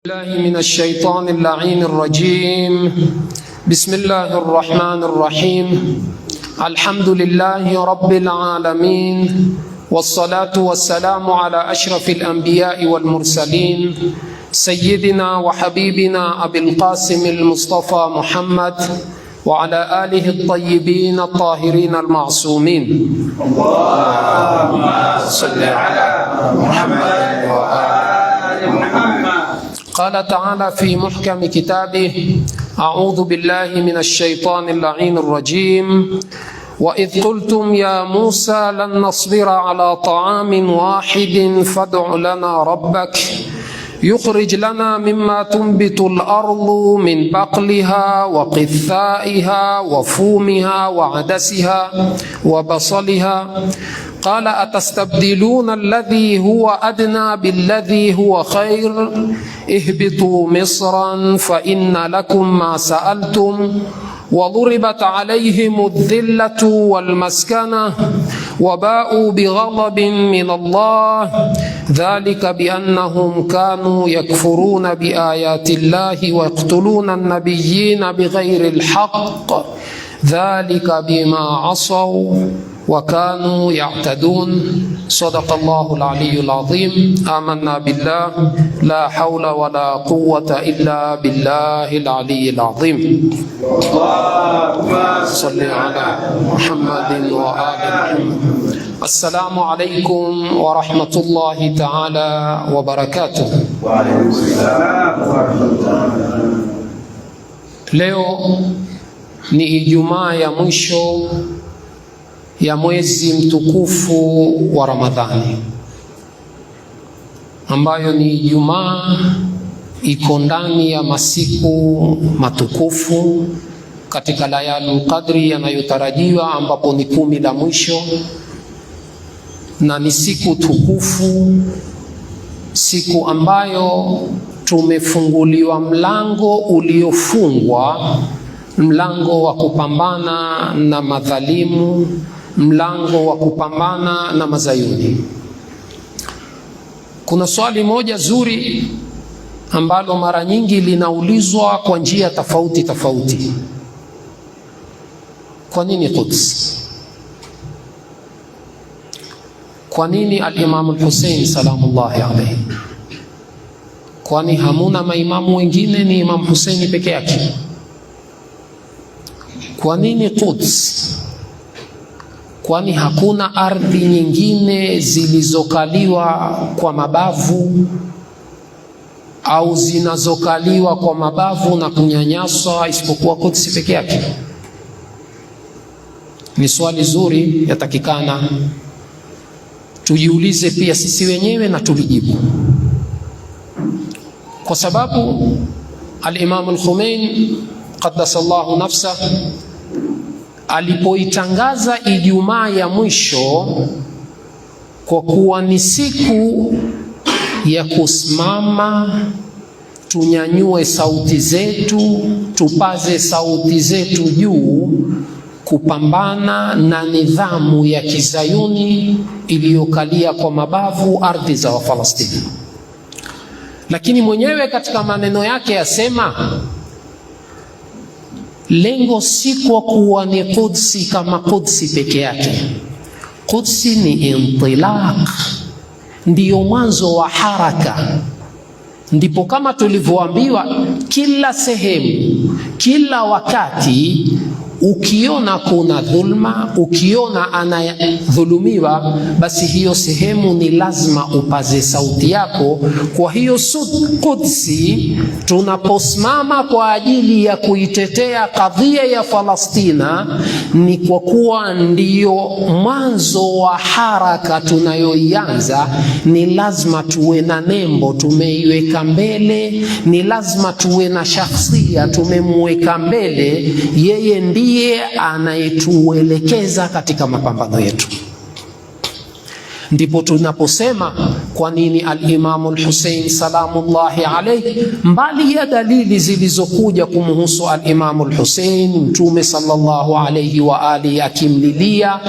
الله من الشيطان اللعين الرجيم. بسم الله الرحمن الرحيم. الحمد لله رب العالمين، والصلاة والسلام على أشرف الأنبياء والمرسلين، سيدنا وحبيبنا أبي القاسم المصطفى محمد وعلى آله الطيبين الطاهرين المعصومين. اللهم صل على محمد وآل محمد. قال تعالى في محكم كتابه: أعوذ بالله من الشيطان اللعين الرجيم. وإذ قلتم يا موسى لن نصبر على طعام واحد فادع لنا ربك يخرج لنا مما تنبت الأرض من بقلها وقثائها وفومها وعدسها وبصلها قال أتستبدلون الذي هو أدنى بالذي هو خير اهبطوا مصرا فإن لكم ما سألتم وضربت عليهم الذلة والمسكنة وباءوا بغضب من الله ذلك بأنهم كانوا يكفرون بآيات الله ويقتلون النبيين بغير الحق ذلك بما عصوا وكانوا يعتدون. صدق الله العلي العظيم. آمنا بالله لا حول ولا قوة إلا بالله العلي العظيم. صل على محمد وآل محمد. السلام عليكم ورحمة الله تعالى وبركاته. وعليكم السلام ورحمة الله. Leo ni Ijumaa ya mwisho ya mwezi mtukufu wa Ramadhani, ambayo ni Ijumaa iko ndani ya masiku matukufu katika Layalul Qadri yanayotarajiwa, ambapo ni 10 la mwisho, na ni siku tukufu, siku ambayo tumefunguliwa mlango uliofungwa, mlango wa kupambana na madhalimu, mlango wa kupambana na mazayuni. Kuna swali moja zuri ambalo mara nyingi linaulizwa kwa njia tofauti tofauti. Kwa nini Quds? Kwa nini al-Imam al-Hussein salamullahi alayhi? Kwani hamuna maimamu wengine, ni Imam Hussein peke yake? Kwa nini Quds? Kwani hakuna ardhi nyingine zilizokaliwa kwa mabavu au zinazokaliwa kwa mabavu na kunyanyaswa isipokuwa Quds peke yake? Ni swali zuri, yatakikana tujiulize pia sisi wenyewe na tulijibu, kwa sababu al-Imam al-Khomeini qaddasallahu nafsa alipoitangaza Ijumaa ya mwisho kwa kuwa ni siku ya kusimama, tunyanyue sauti zetu, tupaze sauti zetu juu, kupambana na nidhamu ya kizayuni iliyokalia kwa mabavu ardhi za Wafalastini. Lakini mwenyewe katika maneno yake yasema, lengo si kwa kuwa ni Qudsi kama Qudsi peke yake. Qudsi ni intilaq, ndiyo mwanzo wa haraka. Ndipo kama tulivyoambiwa, kila sehemu, kila wakati ukiona kuna dhulma, ukiona anadhulumiwa, basi hiyo sehemu ni lazima upaze sauti yako. Kwa hiyo Qudsi, tunaposimama kwa ajili ya kuitetea kadhia ya Palestina, ni kwa kuwa ndiyo mwanzo wa haraka tunayoianza. Ni lazima tuwe na nembo tumeiweka mbele, ni lazima tuwe na shakhsia tumemweka mbele. Yeye ndiye anayetuelekeza katika mapambano yetu. Ndipo tunaposema Kwa nini al-Imamu al-Hussein salamullahi alayhi, mbali ya dalili zilizokuja kumhusu al-Imamu al-Hussein, Mtume sallallahu alayhi wa alihi akimlilia,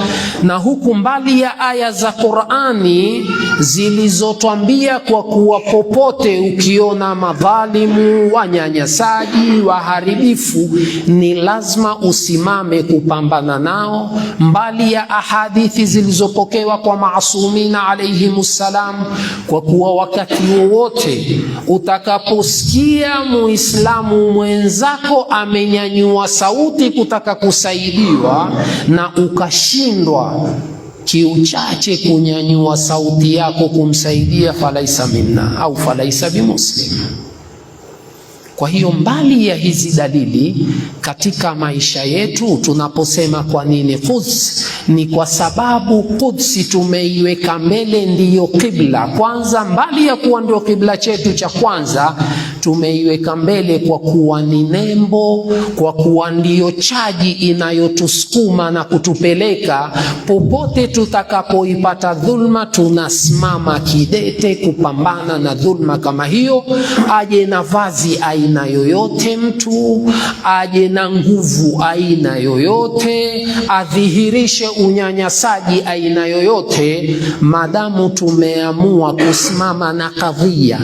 na huku mbali ya aya za Qur'ani zilizotwambia kwa kuwa popote ukiona madhalimu, wanyanyasaji, waharibifu, ni lazima usimame kupambana nao, mbali ya ahadithi zilizopokewa kwa maasumina alayhimussalam, kwa kuwa wakati wowote utakaposikia muislamu mwenzako amenyanyua sauti kutaka kusaidiwa na ukashindwa kiuchache kunyanyua sauti yako kumsaidia, falaisa minna au falaisa bimuslim. Kwa hiyo mbali ya hizi dalili katika maisha yetu, tunaposema kwa nini Quds, ni kwa sababu Quds tumeiweka mbele, ndiyo qibla kwanza. Mbali ya kuwa ndio qibla chetu cha kwanza, tumeiweka mbele kwa kuwa ni nembo, kwa kuwa ndiyo chaji inayotusukuma na kutupeleka popote tutakapoipata dhulma, tunasimama kidete kupambana na dhulma kama hiyo. Aje na vazi aina yoyote mtu, aje na nguvu aina yoyote, adhihirishe unyanyasaji aina yoyote, madamu tumeamua kusimama na kadhia.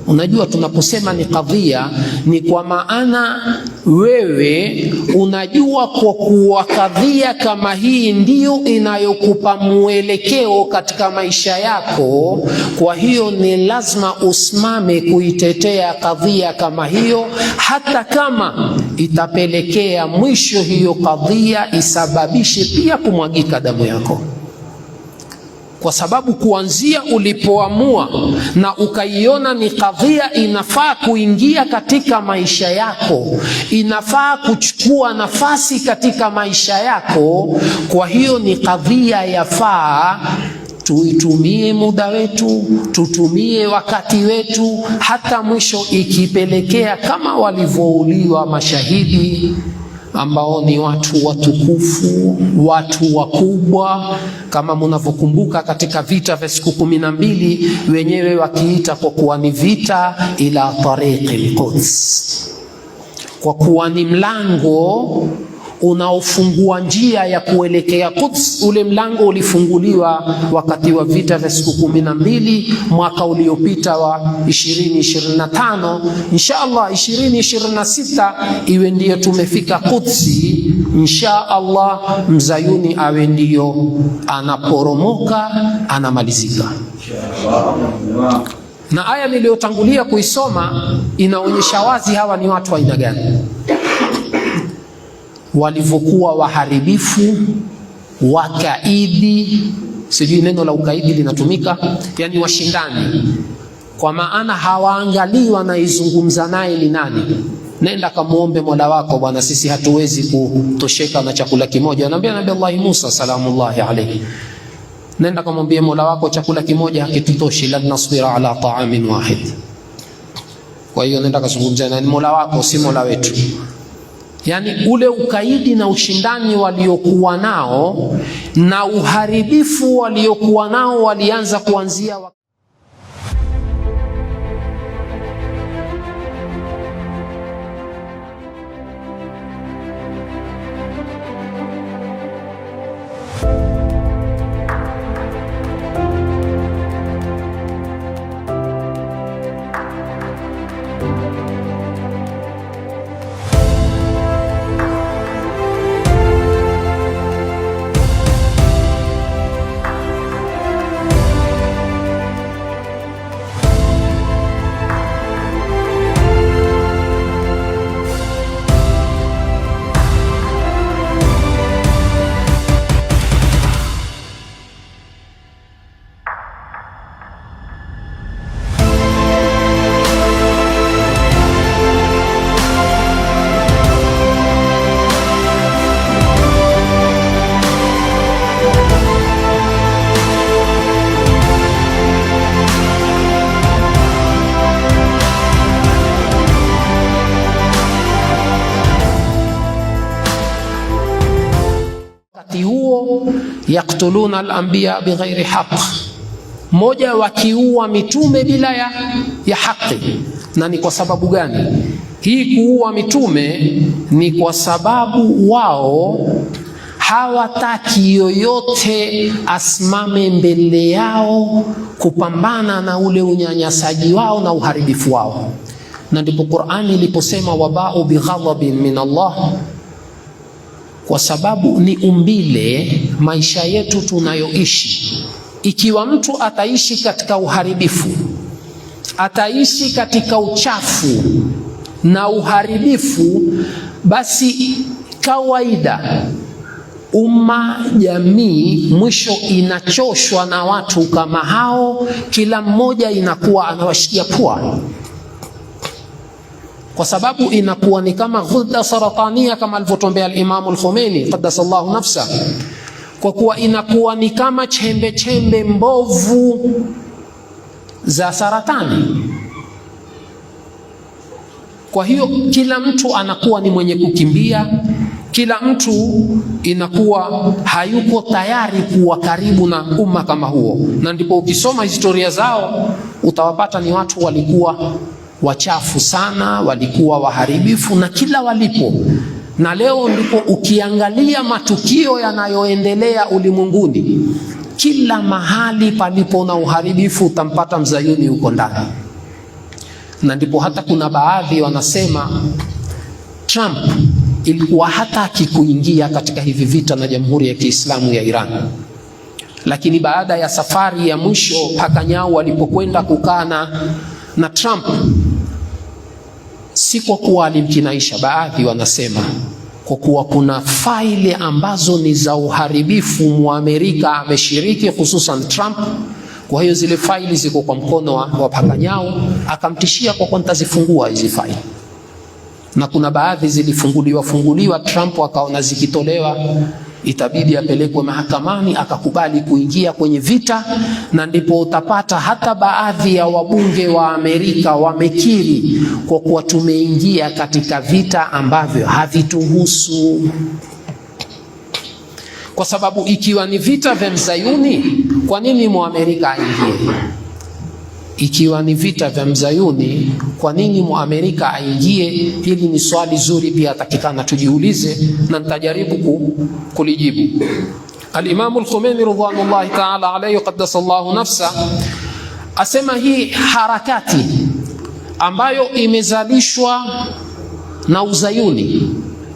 Unajua, tunaposema ni kadhia, ni kwa maana wewe unajua kwa kuwa kadhia kama hii ndiyo inayokupa mwelekeo katika maisha yako. Kwa hiyo ni lazima usimame kuitetea kadhia kama hiyo, hata kama itapelekea mwisho hiyo kadhia isababishe pia kumwagika damu yako. Kwa sababu kuanzia ulipoamua na ukaiona ni kadhia inafaa kuingia katika maisha yako, inafaa kuchukua nafasi katika maisha yako, kwa hiyo ni kadhia yafaa tuitumie muda wetu, tutumie wakati wetu, hata mwisho ikipelekea kama walivyouliwa mashahidi ambao ni watu watukufu, watu wakubwa, kama mnavyokumbuka katika vita vya siku 12 wenyewe wakiita kwa kuwa ni vita ila tariqil Quds, kwa kuwa ni mlango unaofungua njia ya kuelekea Quds. Ule mlango ulifunguliwa wakati wa vita vya siku 12 mwaka uliopita wa 2025. Inshallah 2026 iwe ndiyo tumefika Quds. Inshallah mzayuni awe ndiyo anaporomoka, anamalizika. Na aya niliyotangulia kuisoma inaonyesha wazi hawa ni watu wa aina gani, walivyokuwa waharibifu, wakaidi. Sijui neno la ukaidi linatumika, yani washindani, kwa maana hawaangalii wanaizungumza naye ni nani. Nenda kamuombe Mola wako, bwana sisi hatuwezi kutosheka na chakula kimoja. Anaambia Nabii Allah Musa salamullahi alayhi, nenda kamwambie Mola wako chakula kimoja hakitutoshi, la nasbira ala ta'amin wahid. Kwa hiyo nenda kazungumza na Mola wako, si Mola wetu. Yani ule ukaidi na ushindani waliokuwa nao na uharibifu waliokuwa nao walianza kuanzia yaktuluna al-anbiya bighairi haqq. moja, wakiua mitume bila ya haki. Na ni kwa sababu gani? Hii kuua mitume ni kwa sababu wao hawataki yoyote asimame mbele yao kupambana na ule unyanyasaji wao na uharibifu wao. Na ndipo Qur'ani iliposema wabau bighadhabin min Allah, kwa sababu ni umbile maisha yetu tunayoishi. Ikiwa mtu ataishi katika uharibifu, ataishi katika uchafu na uharibifu, basi kawaida umma, jamii, mwisho inachoshwa na watu kama hao. Kila mmoja inakuwa anawashikia pua, kwa sababu inakuwa ni kama ghudda saratania, kama alivyotombea al-Imam al-Khomeini qaddasallahu nafsa, kwa kuwa inakuwa ni kama chembe chembe mbovu za saratani. Kwa hiyo kila mtu anakuwa ni mwenye kukimbia, kila mtu inakuwa hayuko tayari kuwa karibu na umma kama huo. Na ndipo ukisoma historia zao utawapata ni watu walikuwa wachafu sana, walikuwa waharibifu na kila walipo. Na leo ndipo ukiangalia matukio yanayoendelea ulimwenguni, kila mahali palipo na uharibifu utampata mzayuni huko ndani. Na ndipo hata kuna baadhi wanasema Trump ilikuwa hataki kuingia katika hivi vita na Jamhuri ya Kiislamu ya Iran, lakini baada ya safari ya mwisho Pakanyao walipokwenda kukaa na Trump, si kwa kuwa alimkinaisha, baadhi wanasema kwa kuwa kuna faili ambazo ni za uharibifu Muamerika ameshiriki, hususan Trump. Kwa hiyo zile faili ziko kwa mkono wa Pakanyao, akamtishia kwa nitazifungua hizi faili. Na kuna baadhi zilifunguliwa, Trump akaona zikitolewa itabidi apelekwe mahakamani, akakubali kuingia kwenye vita. Na ndipo utapata hata baadhi ya wabunge wa Amerika wamekiri kwa kuwa tumeingia katika vita ambavyo havituhusu. Kwa sababu ikiwa ni vita vya mzayuni, kwa nini Muamerika aingie? Ikiwa ni vita vya mzayuni, kwa nini Muamerika aingie? Hili ni swali zuri pia atakikana tujiulize, na nitajaribu kulijibu. Al-Imam al-Khomeini radhiallahu ta'ala alayhi qaddasallahu nafsa asema hii harakati ambayo imezalishwa na uzayuni,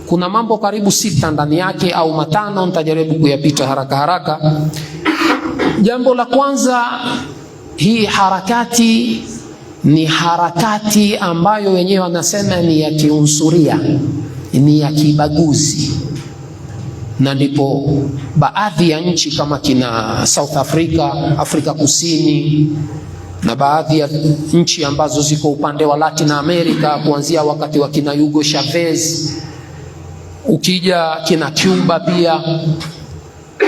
kuna mambo karibu 6 ndani yake au 5, nitajaribu kuyapita haraka haraka. Jambo la kwanza, hii harakati ni harakati ambayo wenyewe wanasema ni ya kiunsuria, ni ya kibaguzi. Na ndipo baadhi ya nchi kama kina South Africa, Afrika Kusini, na baadhi ya nchi ambazo ziko upande wa Latin America kuanzia wakati wa kina Hugo Chavez, ukija kina Cuba pia,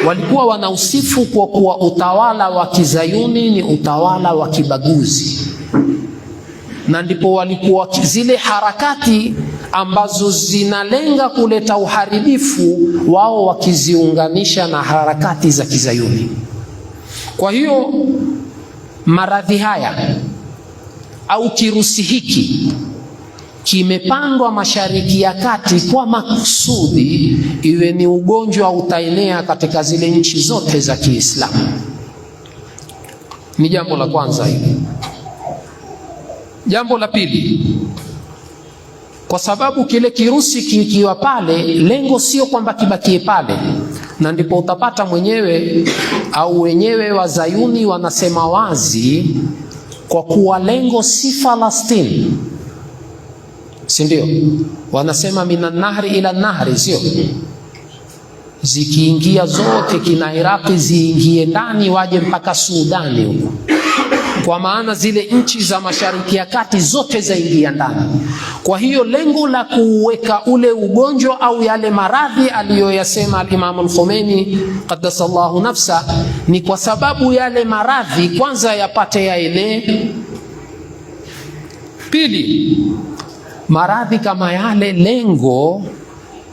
walikuwa wanausifu kwa kuwa utawala wa kizayuni ni utawala wa kibaguzi. Na ndipo walikuwa zile harakati ambazo zinalenga kuleta uharibifu, wao wakiziunganisha na harakati za kizayuni. Kwa hiyo maradhi haya au kirusi hiki kimepandwa Mashariki ya Kati kwa makusudi iwe ni ugonjwa utaenea katika zile nchi zote za Kiislamu. Ni jambo la kwanza hili. Jambo la pili, kwa sababu kile kirusi kikiwa pale, lengo sio kwamba kibakie pale. Na ndipo utapata mwenyewe au wenyewe wazayuni wanasema wazi, kwa kuwa lengo si Falastini, si ndio? Wanasema minan nahri ila nahri, sio? Zikiingia zote kina Iraqi ziingie ndani, waje mpaka Sudani huko, kwa maana zile nchi za Mashariki ya Kati zote zaingia ndani. Kwa hiyo lengo la kuweka ule ugonjwa au yale maradhi aliyoyasema al-Imam al-Khomeini qaddasallahu nafsa, ni kwa sababu yale maradhi kwanza yapate yaenee. Pili, maradhi kama yale lengo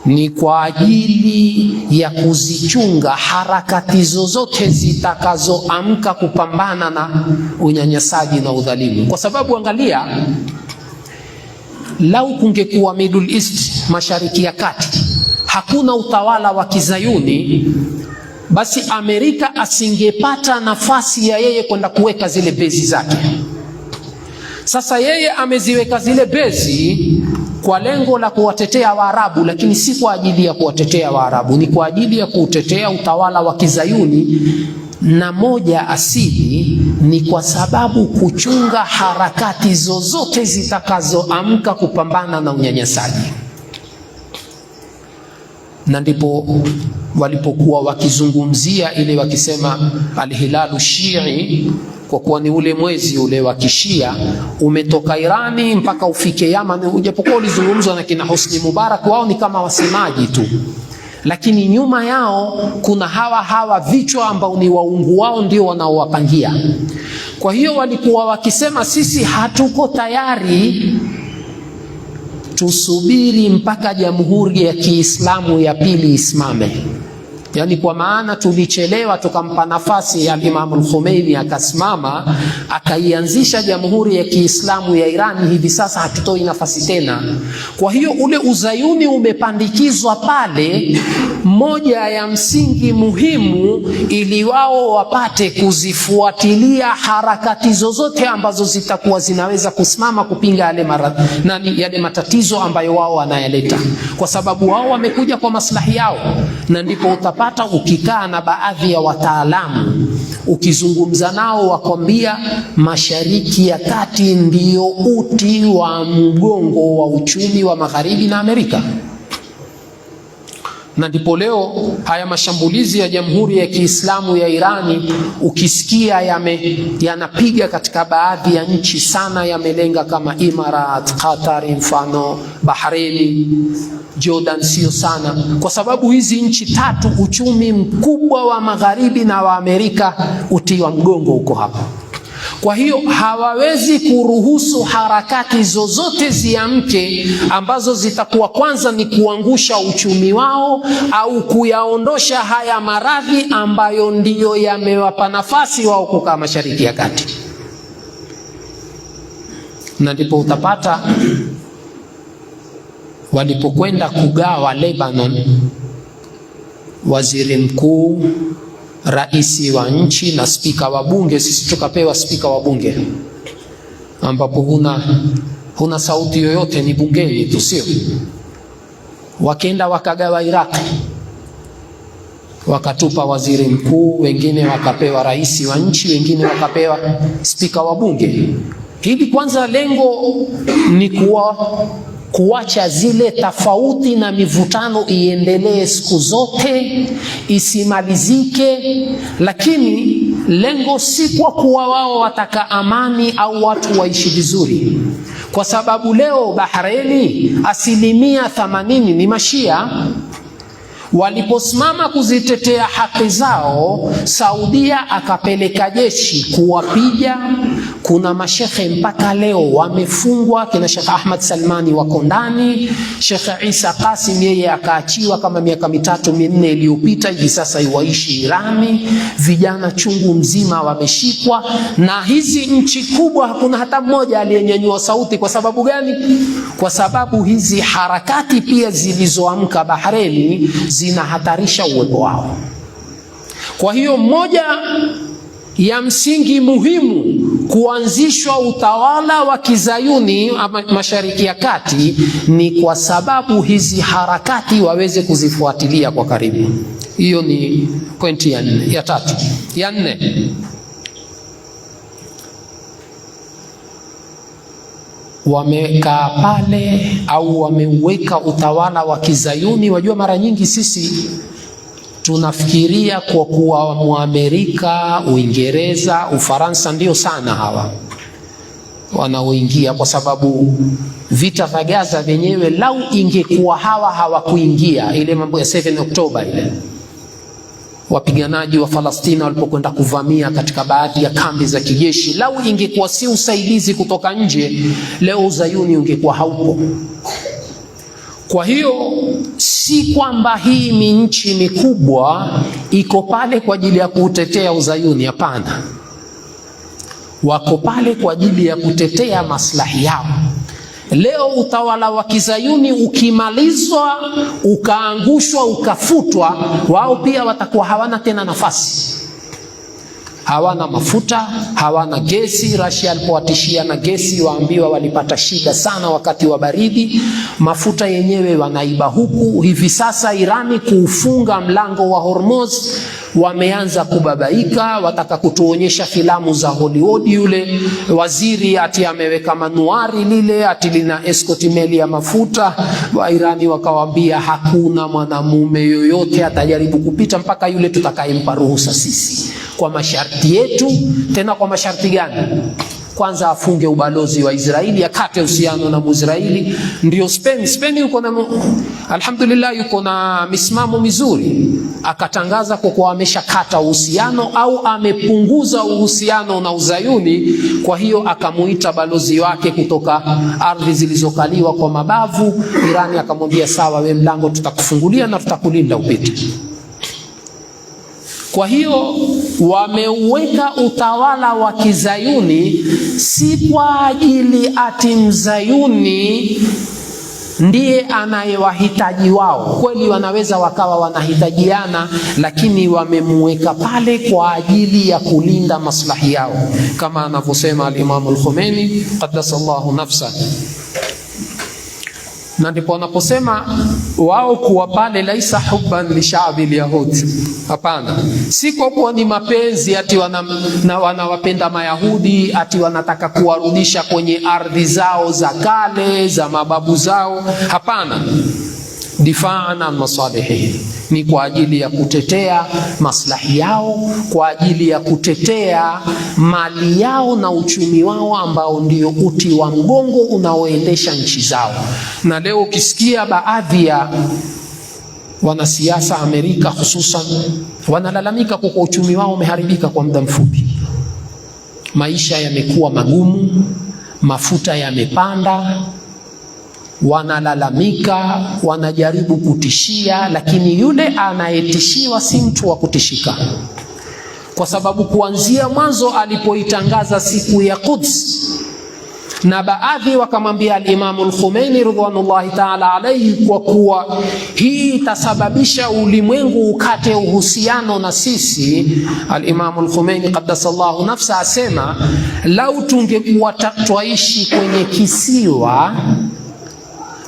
ni kwa ajili ya kuzichunga harakati zozote zitakazoamka kupambana na unyanyasaji na udhalimu. Kwa sababu angalia, lau kungekuwa Middle East, Mashariki ya Kati, hakuna utawala wa Kizayuni, basi Amerika asingepata nafasi ya yeye kwenda kuweka zile bezi zake. Sasa yeye ameziweka zile bezi kwa lengo la kuwatetea Waarabu, lakini si kwa ajili ya kuwatetea Waarabu, ni kwa ajili ya kutetea utawala wa Kizayuni. Na moja asili ni kwa sababu kuchunga harakati zozote zitakazoamka kupambana na unyanyasaji. Na ndipo walipokuwa wakizungumzia ile wakisema alhilalu shii, kwa kuwa ni ule mwezi ule wa Kishia umetoka Irani mpaka ufike Yaman. Ujapokuwa ulizungumzwa na kina Hosni Mubarak, wao ni kama wasemaji tu, lakini nyuma yao kuna hawa vichwa ambao ni waungu wao ndio wanaowapangia. Kwa hiyo walikuwa wakisema sisi hatuko tayari, tusubiri mpaka Jamhuri ya Kiislamu ya pili isimame. Yani kwa maana tulichelewa tukampa nafasi ya Imam al-Khomeini akasimama akaianzisha Jamhuri ya Kiislamu ya Iran, hivi sasa hatutoi nafasi tena. Kwa hiyo ule uzayuni umepandikizwa pale, moja ya msingi muhimu ili wao wapate kuzifuatilia harakati zozote ambazo zitakuwa zinaweza kusimama kupinga yale matatizo ambayo wao wanayaleta, kwa sababu wao wamekuja kwa maslahi yao. Na ndipo utapata ukikaa na baadhi ya wataalamu ukizungumza nao wakwambia Mashariki ya Kati ndio uti wa mgongo wa uchumi wa Magharibi na Amerika. Na ndipo leo haya mashambulizi ya Jamhuri ya Kiislamu ya Irani ukisikia yanapiga katika baadhi ya nchi sana, yamelenga kama Imarat, Qatar, mfano Bahrain, Jordan sio sana, kwa sababu hizi nchi tatu uchumi mkubwa wa Magharibi na wa Amerika uti wa mgongo uko hapa. Kwa hiyo hawawezi kuruhusu harakati zozote ziamke ambazo zitakuwa kwanza ni kuangusha uchumi wao au kuyaondosha haya maradhi ambayo ndiyo yamewapa nafasi wao kukaa Mashariki ya Kati. Na ndipo utapata walipokwenda kugawa Lebanon, waziri mkuu, raisi wa nchi na spika wa bunge, sisi tukapewa spika wa bunge ambapo huna sauti yoyote, ni bungeni tu, sio? Wakenda wakagawa Iraq, wakatupa waziri mkuu, wengine wakapewa raisi wa nchi, wengine wakapewa spika wa bunge. Hili kwanza lengo ni kuacha zile tofauti na mivutano iendelee siku zote, isimalizike. Lakini lengo si kwa kuwa wao wataka amani au watu waishi vizuri, kwa sababu leo Bahraini 80% ni Mashia. Waliposimama kuzitetea haki zao, Saudia akapeleka jeshi kuwapiga. Kuna mashekhe mpaka leo wamefungwa, kina Sheikh Ahmad Salmani wako ndani, Sheikh Isa Qasim yeye akaachiwa kama miaka 3-4 iliyopita, hivi sasa yuaishi Irani. Vijana chungu mzima wameshikwa, na hizi nchi kubwa hakuna hata mmoja aliyenyanyua sauti. Kwa sababu gani? Kwa sababu hizi harakati pia zilizoamka Bahrain zinahatarisha uwepo wao. Kwa hiyo moja ya msingi muhimu kuanzishwa utawala wa Kizayuni Mashariki ya Kati ni kwa sababu hizi harakati waweze kuzifuatilia kwa karibu. Hiyo ni pointi ya 4. Ya 3, ya 4, wamekaa pale au wameweka utawala wa Kizayuni. Wajua, mara nyingi sisi tunafikiria kwa kuwa Muamerika, Uingereza, Ufaransa ndio sana hawa wanaoingia, kwa sababu vita vya Gaza vyenyewe, lau ingekuwa hawa hawakuingia, ile mambo ya 7 Oktoba ile, wapiganaji wa Palestina walipokwenda kuvamia katika baadhi ya kambi za kijeshi, lau ingekuwa si usaidizi kutoka nje, leo Uzayuni ungekuwa haupo. Kwa hiyo si kwamba hii ni nchi mikubwa iko pale kwa ajili ya kutetea uzayuni, hapana. Wako pale kwa ajili ya kutetea maslahi yao. Leo utawala wa kizayuni ukimalizwa, ukaangushwa, ukafutwa, wao pia watakuwa hawana tena nafasi. Hawana mafuta, hawana gesi. Russia alipowatishia na gesi, waambiwa walipata shida sana wakati wa baridi. Mafuta yenyewe wanaiba huku. Hivi sasa Irani kuufunga mlango wa Hormuz, wameanza kubabaika, wataka kutuonyesha filamu za Hollywood. Yule waziri ati ameweka manuari lile ati lina escort meli ya mafuta. Wa Irani wakawaambia hakuna mwanamume yoyote atajaribu kupita mpaka yule tutakayempa ruhusa sisi, kwa masharti yetu. Tena kwa masharti gani? Kwanza afunge ubalozi wa Israeli, akate uhusiano na Israeli. Ndio Spain yuko na alhamdulillah, yuko na misimamo mizuri. Akatangaza kwa kuwa ameshakata uhusiano au amepunguza uhusiano na Uzayuni. Kwa hiyo akamuita balozi wake kutoka ardhi zilizokaliwa kwa mabavu. Irani akamwambia sawa, we mlango tutakufungulia na tutakulinda upite. Kwa hiyo wameuweka utawala wa kizayuni si kwa ajili ati mzayuni ndiye anayewahitaji wao. Kweli wanaweza wakawa wanahitajiana, lakini wamemuweka pale kwa ajili ya kulinda maslahi yao, kama anavyosema al-Imam al-Khomeini qaddasallahu nafsa. Na ndipo wanaposema wao kuwa pale laisa hubban li sha'bi al-yahudi, hapana, si kwa kuwa ni mapenzi ati wanawapenda Mayahudi, ati wanataka kuwarudisha kwenye ardhi zao za kale za mababu zao, hapana. Difaan an masalihi, ni kwa ajili ya kutetea maslahi yao, kwa ajili ya kutetea mali yao na uchumi wao ambao ndio uti wa mgongo unaoendesha nchi zao. Na leo ukisikia baadhi ya wanasiasa Amerika hususan wanalalamika kwa uchumi wao umeharibika kwa muda mfupi, maisha yamekuwa magumu, mafuta yamepanda, wanalalamika, wanajaribu kutishia, lakini yule anayetishiwa si mtu wa kutishika, kwa sababu kuanzia mwanzo alipoitangaza siku ya Quds, na baadhi wakamwambia al-Imam al-Khomeini ridwanullahi ta'ala alayhi, kwa kuwa hii itasababisha ulimwengu ukate uhusiano na sisi. Al-Imam al-Khomeini qaddasallahu nafsa asema, lau tungekuwa twaishi kwenye kisiwa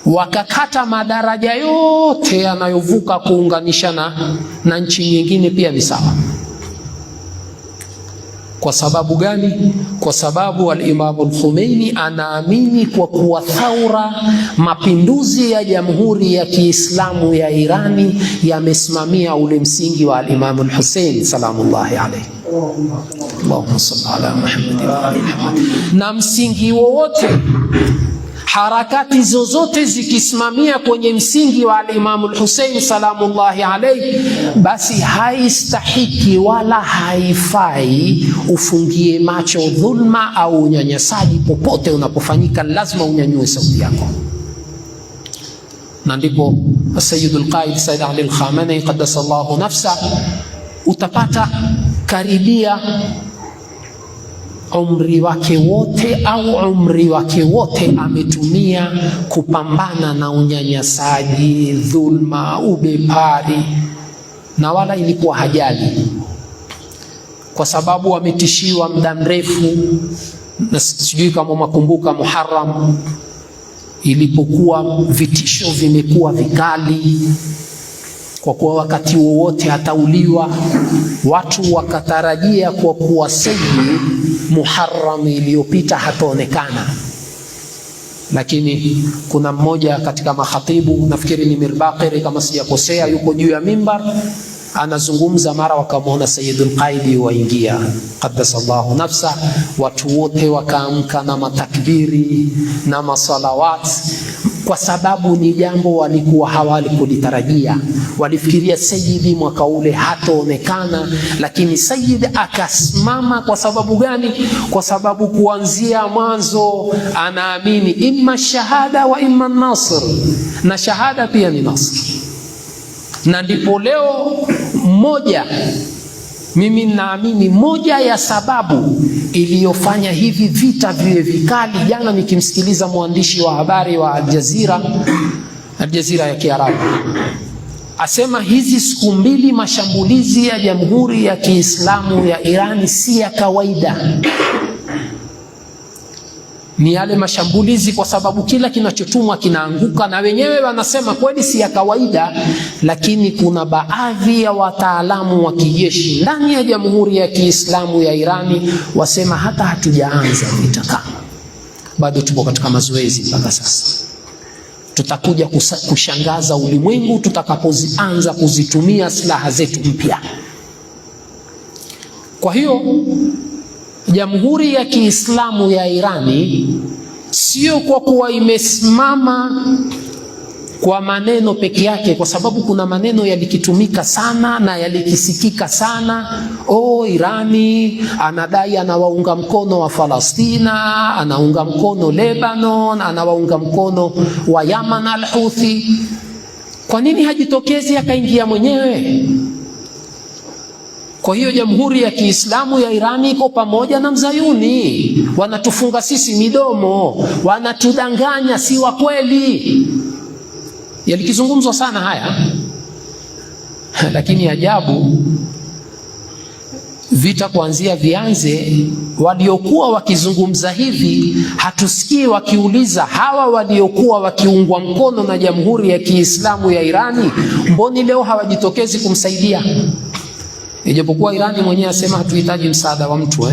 wakakata madaraja yote yanayovuka kuunganisha na nchi nyingine pia ni sawa. Kwa sababu gani? Kwa sababu al-Imam al-Khomeini anaamini kwa kuwa thaura, mapinduzi ya Jamhuri ya Kiislamu ya Irani yamesimamia ule msingi wa al-Imam al-Hussein salamullahi alayhi. Allahumma salli ala Muhammad wa ali Muhammad. Na msingi wowote, harakati zozote zikisimamia kwenye msingi wa al-Imam al-Hussein salamullahi alayhi, basi haistahiki wala haifai ufungie macho dhulma au unyanyasaji. Popote unapofanyika lazima unyanyue sauti yako. Na ndipo Sayyidul Qaid Sayyid Ali al-Khamenei qaddasallahu nafsa, utapata karibia umri wake wote ametumia kupambana na unyanyasaji, dhulma, ubepari, na wala ilikuwa hajali, kwa sababu ametishiwa muda mrefu. Na sijui kama makumbuka Muharram, ilipokuwa vitisho vimekuwa vikali, kwa kuwa wakati wowote atauliwa, watu wakatarajia kwa kuwa Sayyid Muharram iliyopita hataonekana. Lakini kuna mmoja katika makhatibu, nafikiri ni Mirbaqiri kama sijakosea, yuko juu ya mimbar anazungumza, mara wakamwona Sayyidul Qaidi waingia qaddasallahu nafsa. Watu wote wakaamka na matakbiri na masalawat, kwa sababu ni jambo walikuwa hawalikulitarajia. Walifikiria Sayyidi mwaka ule hataonekana, lakini Sayyid akasimama. Kwa sababu gani? Kwa sababu kuanzia mwanzo anaamini imma shahada wa imma nasr, na shahada pia ni nasr. Na ndipo leo mimi naamini moja ya sababu iliyofanya hivi vita viwe vikali, jana nikimsikiliza mwandishi wa habari wa Al Jazeera ya Kiarabu asema hizi siku mbili mashambulizi ya Jamhuri ya Kiislamu ya Irani si ya kawaida. Ni yale mashambulizi kwa sababu kila kinachotumwa kinaanguka, na wenyewe wanasema kweli si ya kawaida, lakini kuna baadhi ya wataalamu wa kijeshi ndani ya Jamhuri ya Kiislamu ya Irani wasema hata hatujaanza vita kama, bado tupo katika mazoezi mpaka sasa. Tutakuja kushangaza ulimwengu tutakapoanza kuzitumia silaha zetu mpya. Kwa hiyo Jamhuri ya Kiislamu ya Irani sio kwa kuwa imesimama kwa maneno peke yake, kwa sababu kuna maneno yalikitumika sana na yalikisikika sana. Irani anadai anawaunga mkono wa Palestina, anaunga mkono Lebanon, anawaunga mkono wa Yaman al-Houthi. Kwa nini hajitokezi akaingia mwenyewe? Kwa hiyo Jamhuri ya Kiislamu ya Irani iko pamoja na mzayuni. Wanatufunga sisi midomo, wanatudanganya, si wa kweli. Yalikizungumzwa sana haya, lakini ajabu, vita kuanzia vianze, waliokuwa wakizungumza hivi hatusikii wakiuliza hawa waliokuwa wakiungwa mkono na Jamhuri ya Kiislamu ya Irani, mboni leo hawajitokezi kumsaidia? Ijapokuwa Irani mwenyewe asema hatuhitaji msaada wa mtu.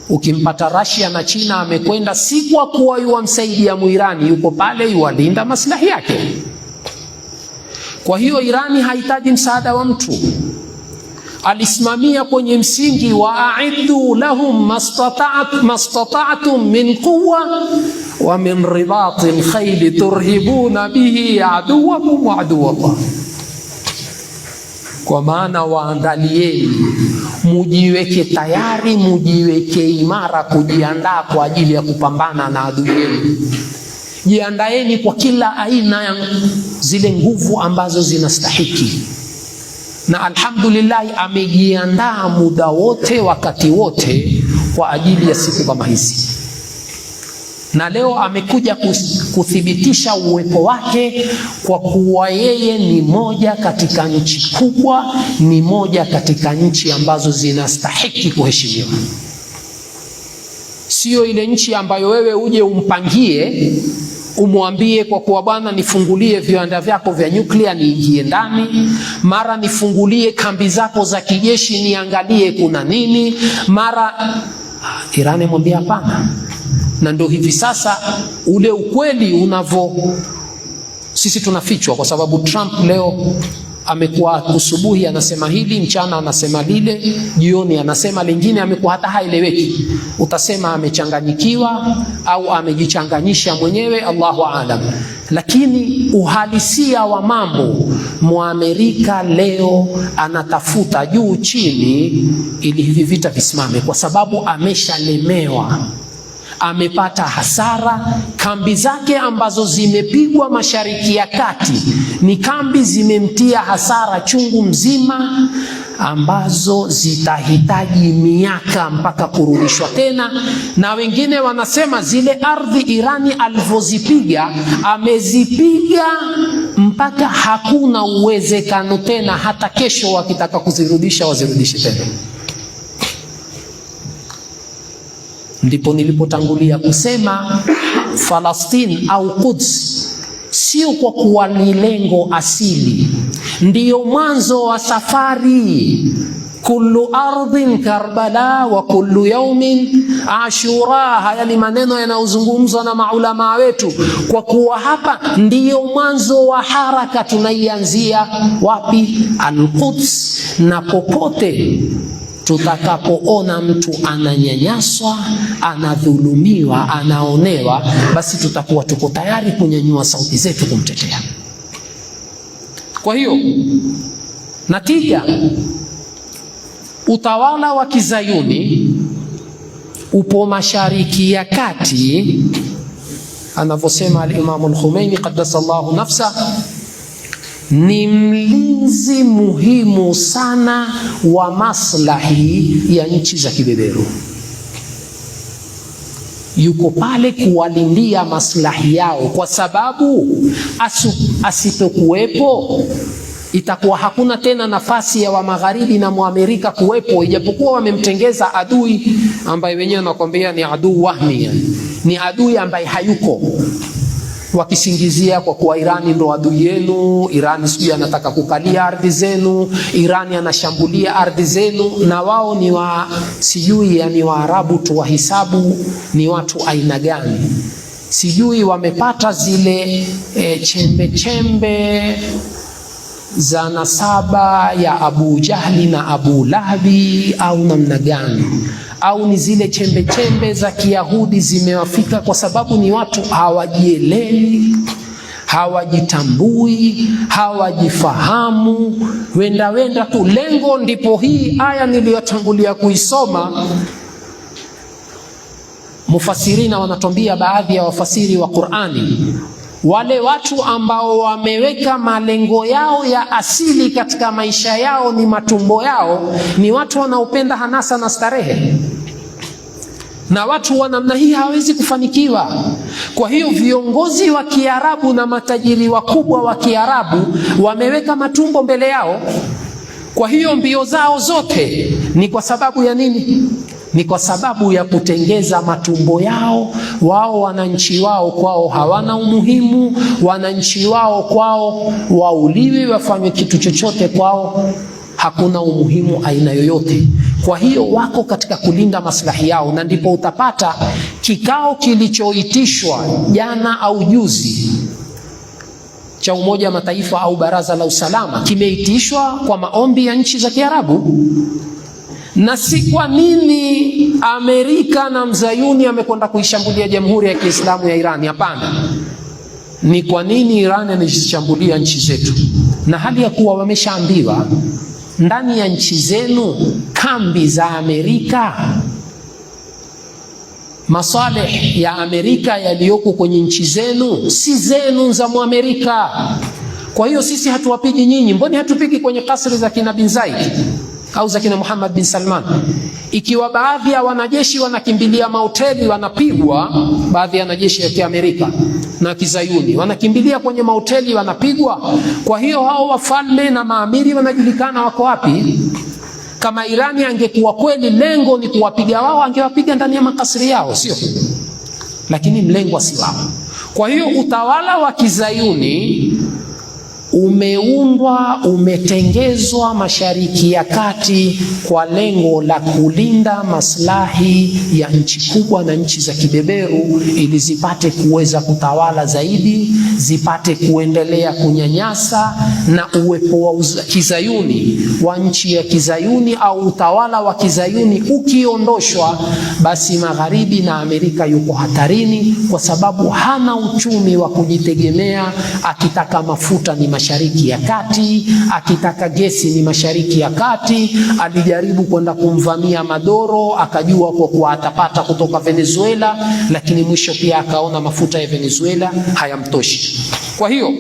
Ukimpata Russia na China amekwenda si kwa kuwa yuwamsaidia Muirani, yuko pale yuwalinda maslahi yake. Kwa hiyo Irani hahitaji msaada wa mtu. Alisimamia kwenye msingi wa a'iddu lahum mastata'tum min quwwa wa min ribatil khayl turhibuna bihi aduwakum wa aduwallah. Kwa maana waandalieni, mujiweke tayari, mujiweke imara, kujiandaa kwa ajili ya kupambana na adui yenu. Jiandaeni kwa kila aina ya zile nguvu ambazo zinastahiki. Na alhamdulillah amejiandaa muda wote, wakati wote kwa ajili ya siku kama hizi. Na leo amekuja kuthibitisha uwepo wake kwa kuwa yeye ni moja katika nchi kubwa, ni moja katika nchi ambazo zinastahiki kuheshimiwa. Sio ile nchi ambayo wewe uje umpangie, umwambie kwa kuwa bwana nifungulie viwanda vyako vya nyuklia niingie ndani, mara nifungulie kambi zako za kijeshi niangalie kuna nini, mara Irani mwambie hapana. Na ndio hivi sasa ule ukweli sisi tunafichwa, kwa sababu Trump leo amekuwa asubuhi anasema hili, mchana anasema lile, jioni anasema lingine, amekuwa hata haeleweki. Utasema amechanganyikiwa au amejichanganyisha mwenyewe, Allahu aalam. Lakini uhalisia wa mambo, Muamerika leo anatafuta juu chini ili hivi vita visimame, kwa sababu ameshalemewa, amepata hasara. Kambi zake ambazo zimepigwa Mashariki ya Kati ni kambi zimemtia hasara chungu mzima, ambazo zitahitaji miaka mpaka kurudishwa tena. Na wengine wanasema zile ardhi Irani alivyozipiga, amezipiga mpaka hakuna uwezekano tena hata kesho wakitaka kuzirudisha wazirudishe tena. Ndipo nilipotangulia kusema Falastini au Quds sio kwa kuwa ni lengo asili, ndiyo mwanzo wa safari. Kullu ardhin Karbala wa kullu yawmin Ashura. Haya ni maneno yanayozungumzwa na maulama wetu, kwa kuwa hapa ndiyo mwanzo wa haraka. Tunaianzia wapi? Al-Quds. Na popote Tutakapoona mtu ananyanyaswa, anadhulumiwa, anaonewa, basi tutakuwa tuko tayari kunyanyua sauti zetu kumtetea. Kwa hiyo natija, utawala wa kizayuni upo Mashariki ya Kati, anavyosema al-Imam al-Khomeini qaddasallahu nafsa, ni mlinzi muhimu sana wa maslahi ya nchi za kibeberu. Yuko pale kuwalindia maslahi yao, kwa sababu asipokuwepo itakuwa hakuna tena nafasi ya wa magharibi na muamerika kuwepo, ijapokuwa wamemtengeza adui ambaye wenyewe wanakuambia ni adui wahmi, ni adui ambaye hayuko, wakisingizia kwa kuwa Irani ndo adui yenu, Irani sijui anataka kukalia ardhi zenu, Irani anashambulia ardhi zenu, na wao ni wa sijui, yani Waarabu tu wahisabu ni watu aina gani, sijui wamepata zile chembe chembe za nasaba ya Abu Jahli na Abu Lahabi au namna gani, au ni zile chembe chembe za Kiyahudi zimewafika, kwa sababu ni watu hawajielewi, hawajitambui, hawajifahamu, wenda tu. Lengo ndipo hii aya niliyotangulia kuisoma. Mufasirina wanatuambia, baadhi ya wafasiri wa Qur'ani, wale watu ambao wameweka malengo yao ya asili katika maisha yao ni matumbo yao, ni watu wanaopenda hanasa na starehe, na watu wa namna hii hawezi kufanikiwa. Kwa hiyo viongozi wa Kiarabu na matajiri wakubwa wa Kiarabu wameweka matumbo mbele yao. Kwa hiyo mbio zao zote ni kwa sababu ya nini? Ni kwa sababu ya kutengeza matumbo yao. Wao wananchi wao kwao hawana umuhimu, wananchi wao kwao wauliwe, wafanywe kitu chochote, kwao hakuna umuhimu aina yoyote. Kwa hiyo wako katika kulinda maslahi yao, na ndipo utapata kikao kilichoitishwa jana au juzi cha Umoja wa Mataifa au Baraza la Usalama kimeitishwa kwa maombi ya nchi za Kiarabu. Na si kwa nini Amerika na mzayuni amekwenda kuishambulia Jamhuri ya Kiislamu ya Iran. Hapana, ni kwa nini Iran anashambulia nchi zetu, na hali ya kuwa wameshaambiwa ndani ya nchi zenu kambi za Amerika, masalih ya Amerika yaliyoko kwenye nchi zenu si zenu za Muamerika. Kwa hiyo sisi hatuwapigi nyinyi. Mbona hatupigi kwenye kasri za kina bin Zaid au za kina Muhammad bin Salman? Ikiwa baadhi ya wanajeshi wanakimbilia mahoteli wanapigwa, baadhi ya wanajeshi ya Kiamerika na Kizayuni wanakimbilia kwenye mahoteli wanapigwa, kwa hiyo hao wafalme na maamiri wanajulikana wako wapi. Kama Irani angekuwa kweli lengo ni kuwapiga wao, angewapiga ndani ya makasri yao, sio? Lakini mlengo si wao. Kwa hiyo utawala wa Kizayuni umeundwa, umetengezwa Mashariki ya Kati kwa lengo la kulinda maslahi ya nchi kubwa na nchi za kibeberu, ili zipate kuweza kutawala zaidi, zipate kuendelea kunyanyasa, na uwepo wa Kizayuni, wa nchi ya Kizayuni au utawala wa Kizayuni ukiondoshwa, basi Magharibi na Amerika yuko hatarini, kwa sababu hana uchumi wa kujitegemea. Akitaka mafuta ni Mashariki ya Kati, akitaka gesi ni Mashariki ya Kati. Alijaribu kwenda kumvamia Maduro, akajua kwa kuwa atapata kutoka Venezuela, lakini mwisho pia akaona mafuta ya Venezuela hayamtoshi. Kwa hiyo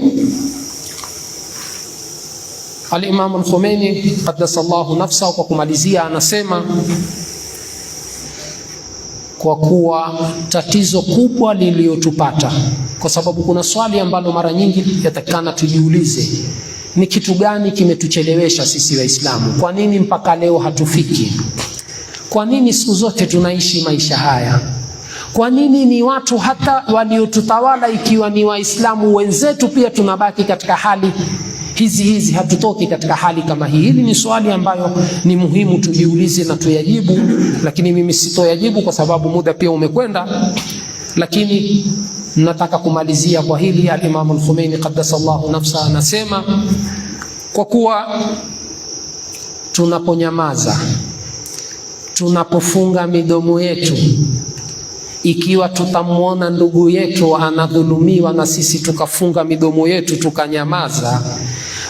al-Imam al-Khomeini qaddasallahu nafsahu, kwa kumalizia, anasema kwa kuwa tatizo kubwa lililotupata, kwa sababu kuna swali ambalo mara nyingi yatakana tujiulize, ni kitu gani kimetuchelewesha sisi Waislamu? Kwa nini mpaka leo hatufiki? Kwa nini siku zote tunaishi maisha haya? Kwa nini ni watu hata waliotutawala ikiwa ni Waislamu wenzetu pia tunabaki katika hali hizi, hatutoki katika hali kama hii? Hili ni swali ambayo ni muhimu tujiulize na tuyajibu, lakini mimi sitoyajibu kwa sababu muda pia umekwenda. Lakini nataka kumalizia kwa hili. Al-Imam al-Khomeini qaddasallahu nafsa anasema, kwa kuwa tunaponyamaza tunapofunga midomo yetu, ikiwa tutamwona ndugu yetu anadhulumiwa na sisi tukafunga midomo yetu tukanyamaza,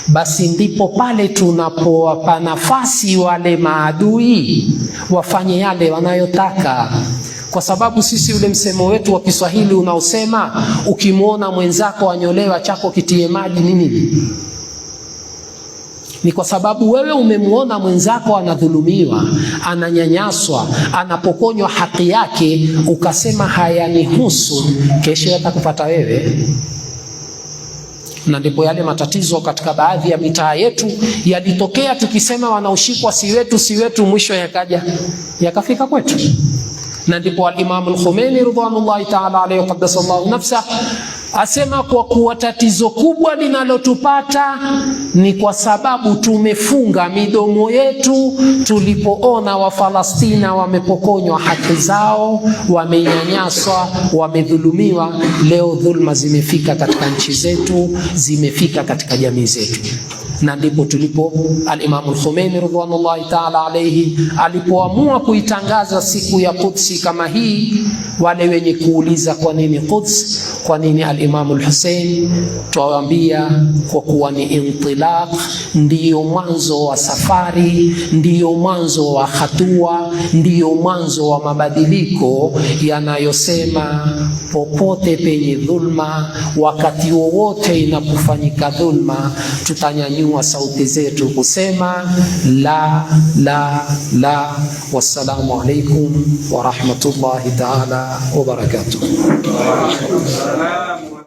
basi ndipo pale tunapowapa nafasi wale maadui wafanye yale wanayotaka. Kwa sababu sisi ule msemo wetu wa Kiswahili unaosema ukimwona mwenzako anyolewa chako kitie maji nini? Ni kwa sababu wewe umemwona mwenzako anadhulumiwa, ananyanyaswa, anapokonywa haki yake, ukasema hayanihusu, kesho yatakupata wewe. Na ndipo yale matatizo katika baadhi ya mitaa yetu yalitokea, tukisema wanaoshikwa si wetu, mwisho yakafika kwetu. Na ndipo al-Imam al-Khomeini ridwanullahi ta'ala alayhi qaddasallahu nafsa asema kwa kuwa tatizo kubwa linalotupata ni kwa sababu tumefunga midomo yetu tulipoona Wafalestina wamepokonywa haki zao, wamenyanyaswa, wamedhulumiwa. Leo dhulma zimefika katika nchi zetu, zimefika katika jamii zetu. Na ndipo tulipo al-Imam al-Khomeini ridwanullahi ta'ala alayhi alipoamua kuitangaza siku ya Quds kama hii. Wale wenye kuuliza kwa nini Quds, kwa nini al-Imam al-Hussein, tuwaambia kwa kuwa ni intilaq, ndiyo mwanzo wa safari, ndiyo mwanzo wa hatua, ndiyo mwanzo wa mabadiliko yanayosema popote penye dhulma, wakati wowote inapofanyika dhulma, tutanyanyua sauti zetu kusema la la la. Wassalamu alaikum wa rahmatullahi ta'ala wa barakatuh.